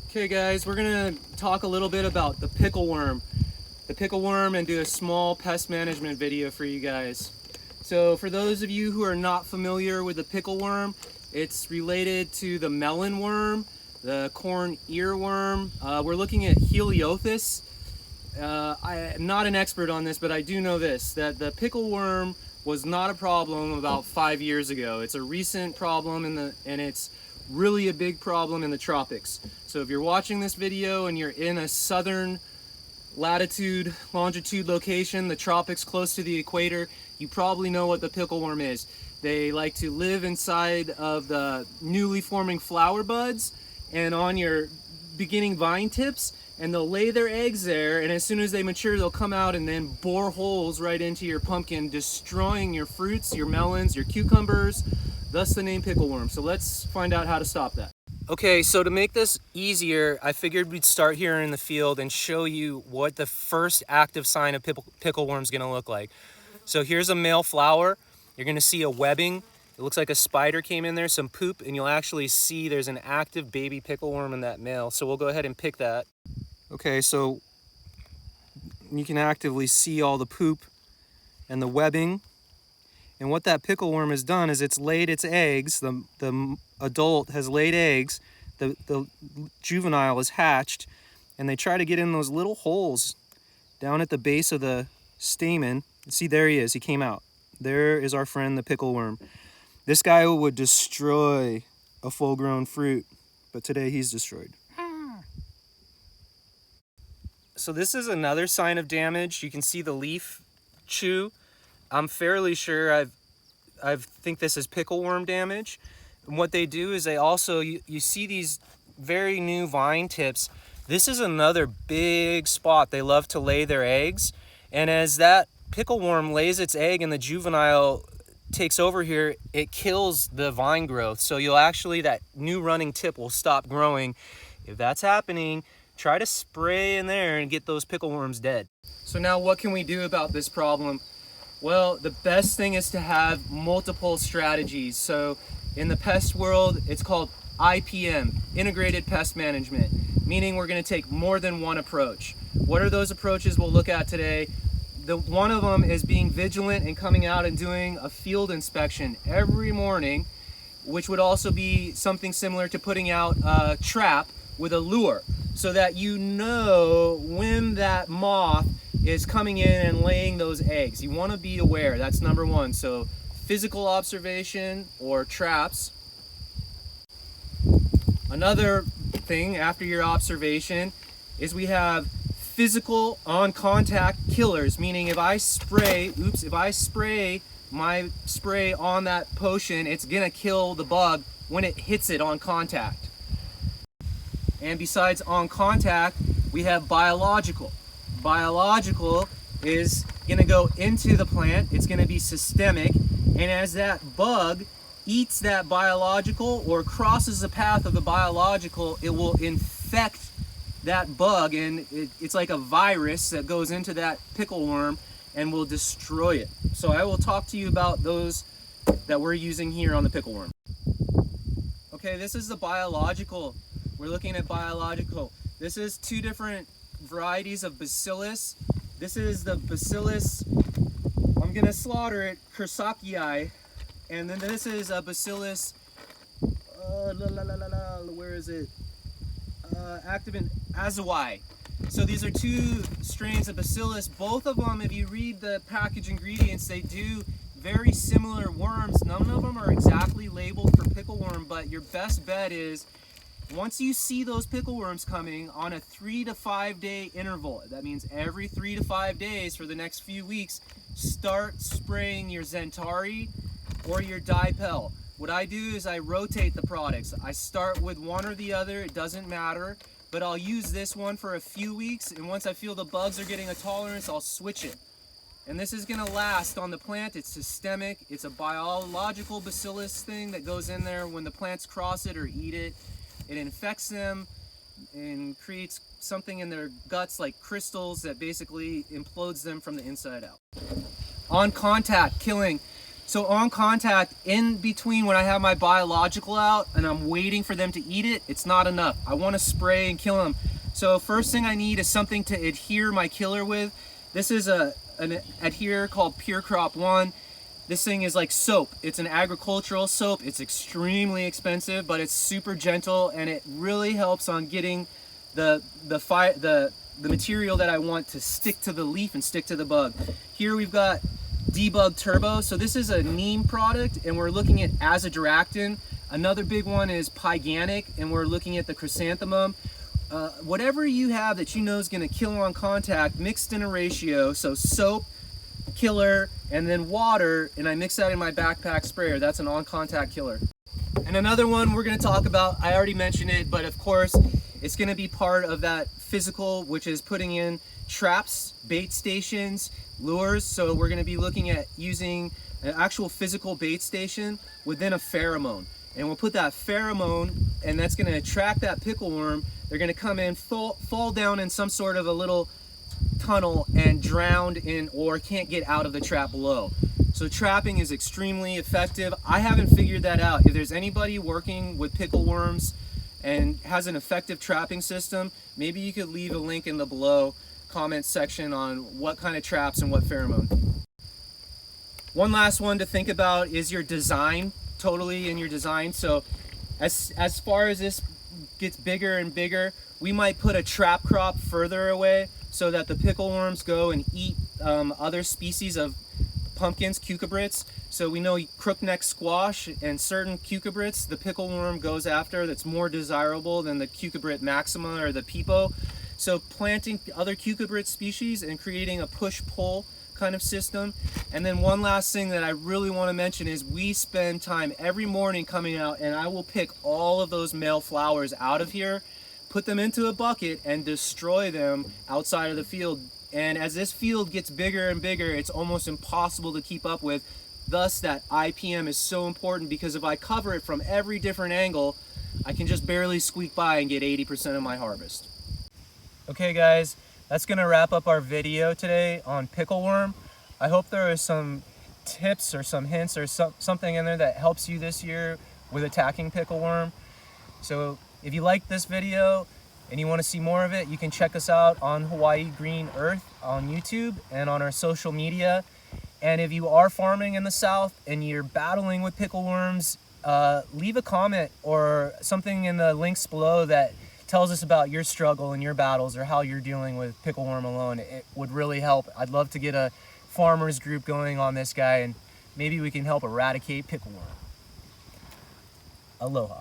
Okay guys, we're gonna talk a little bit about the pickle worm. The pickle worm, and do a small pest management video for you guys. So for those of you who are not familiar with the pickle worm, it's related to the melon worm, the corn earworm. We're looking at Heliothis. I'm not an expert on this, but I do know this, that the pickle worm was not a problem about 5 years ago. It's a recent problem and it's really a big problem in the tropics. So if you're watching this video and you're in a southern latitude, longitude location, the tropics close to the equator, you probably know what the pickle worm is. They like to live inside of the newly forming flower buds and on your beginning vine tips, and they'll lay their eggs there, and as soon as they mature, they'll come out and then bore holes right into your pumpkin, destroying your fruits, your melons, your cucumbers, thus the name pickle worm. So let's find out how to stop that. Okay, so to make this easier, I figured we'd start here in the field and show you what the first active sign of pickle worm is gonna look like. So here's a male flower. You're gonna see a webbing. It looks like a spider came in there, some poop, and you'll actually see there's an active baby pickle worm in that male. So we'll go ahead and pick that. Okay, so you can actively see all the poop and the webbing. And what that pickle worm has done is it's laid its eggs. The adult has laid eggs. The juvenile is hatched, and they try to get in those little holes down at the base of the stamen. See, there he is. He came out. There is our friend, the pickle worm. This guy would destroy a full-grown fruit, but today he's destroyed. So this is another sign of damage. You can see the leaf chew. I'm fairly sure I think this is pickle worm damage. And what they do is they also, you see these very new vine tips. This is another big spot they love to lay their eggs. And as that pickle worm lays its egg and the juvenile takes over here, it kills the vine growth. So you'll actually, that new running tip will stop growing. If that's happening, try to spray in there and get those pickle worms dead. So now what can we do about this problem? Well, the best thing is to have multiple strategies. So in the pest world, it's called IPM, Integrated Pest Management, meaning we're gonna take more than one approach. What are those approaches we'll look at today? One of them is being vigilant and coming out and doing a field inspection every morning, which would also be something similar to putting out a trap with a lure, so that you know when that moth is coming in and laying those eggs. You want to be aware. That's number one. So physical observation or traps. Another thing after your observation is we have physical on contact killers, meaning if I spray my spray on that potion, it's gonna kill the bug when it hits it on contact. And besides on contact, we have biological. Biological is gonna go into the plant, it's gonna be systemic, and as that bug eats that biological or crosses the path of the biological, it will infect that bug, and it's like a virus that goes into that pickle worm and will destroy it. So I will talk to you about those that we're using here on the pickle worm. Okay, this is the biological. We're looking at biological. This is two different varieties of bacillus. This is the bacillus, I'm gonna slaughter it, Kersakii, and then this is a bacillus, where is it? Activin azawai. So these are two strains of bacillus. Both of them, if you read the package ingredients, they do very similar worms. None of them are exactly labeled for pickle worm, but your best bet is once you see those pickle worms coming on a 3 to 5 day interval, that means every 3 to 5 days for the next few weeks, start spraying your Zentari or your Dipel. What I do is I rotate the products. I start with one or the other, it doesn't matter, but I'll use this one for a few weeks, and once I feel the bugs are getting a tolerance, I'll switch it. And this is gonna last on the plant. It's systemic, it's a biological bacillus thing that goes in there when the plants cross it or eat it. It infects them and creates something in their guts like crystals that basically implodes them from the inside out. On contact killing. So on contact, in between when I have my biological out and I'm waiting for them to eat it, it's not enough. I want to spray and kill them. So first thing I need is something to adhere my killer with. This is an adhere called Pure Crop 1. This thing is like soap. It's an agricultural soap. It's extremely expensive, but it's super gentle and it really helps on getting the material that I want to stick to the leaf and stick to the bug. Here we've got Debug Turbo. So this is a neem product and we're looking at azadirachtin. Another big one is pyganic and we're looking at the chrysanthemum. Whatever you have that you know is going to kill on contact, mixed in a ratio, so soap, killer, and then water, and I mix that in my backpack sprayer. That's an on-contact killer. And another one we're going to talk about, I already mentioned it, but of course it's going to be part of that physical, which is putting in traps, bait stations, lures. So we're going to be looking at using an actual physical bait station within a pheromone. And we'll put that pheromone, and that's going to attract that pickle worm. They're going to come in, fall down in some sort of a little tunnel and drowned in or can't get out of the trap below. So trapping is extremely effective. I haven't figured that out. If there's anybody working with pickle worms and has an effective trapping system, maybe you could leave a link in the below comment section on what kind of traps and what pheromone. One last one to think about is your design, totally in your design. So as far as this gets bigger and bigger, we might put a trap crop further away so that the pickle worms go and eat other species of pumpkins, cucurbits. So we know crookneck squash and certain cucurbits the pickle worm goes after that's more desirable than the cucurbit maxima or the peepo. So planting other cucurbit species and creating a push-pull kind of system. And then one last thing that I really want to mention is we spend time every morning coming out and I will pick all of those male flowers out of here, put them into a bucket and destroy them outside of the field. And as this field gets bigger and bigger, it's almost impossible to keep up with. Thus that IPM is so important, because if I cover it from every different angle, I can just barely squeak by and get 80% of my harvest. Okay guys, that's gonna wrap up our video today on pickle worm. I hope there was some tips or some hints or something in there that helps you this year with attacking pickle worm. So if you like this video and you want to see more of it, you can check us out on Hawaii Green Earth on YouTube and on our social media. And if you are farming in the South and you're battling with pickle worms, leave a comment or something in the links below that tells us about your struggle and your battles or how you're dealing with pickle worm alone. It would really help. I'd love to get a farmers group going on this guy and maybe we can help eradicate pickle worm. Aloha.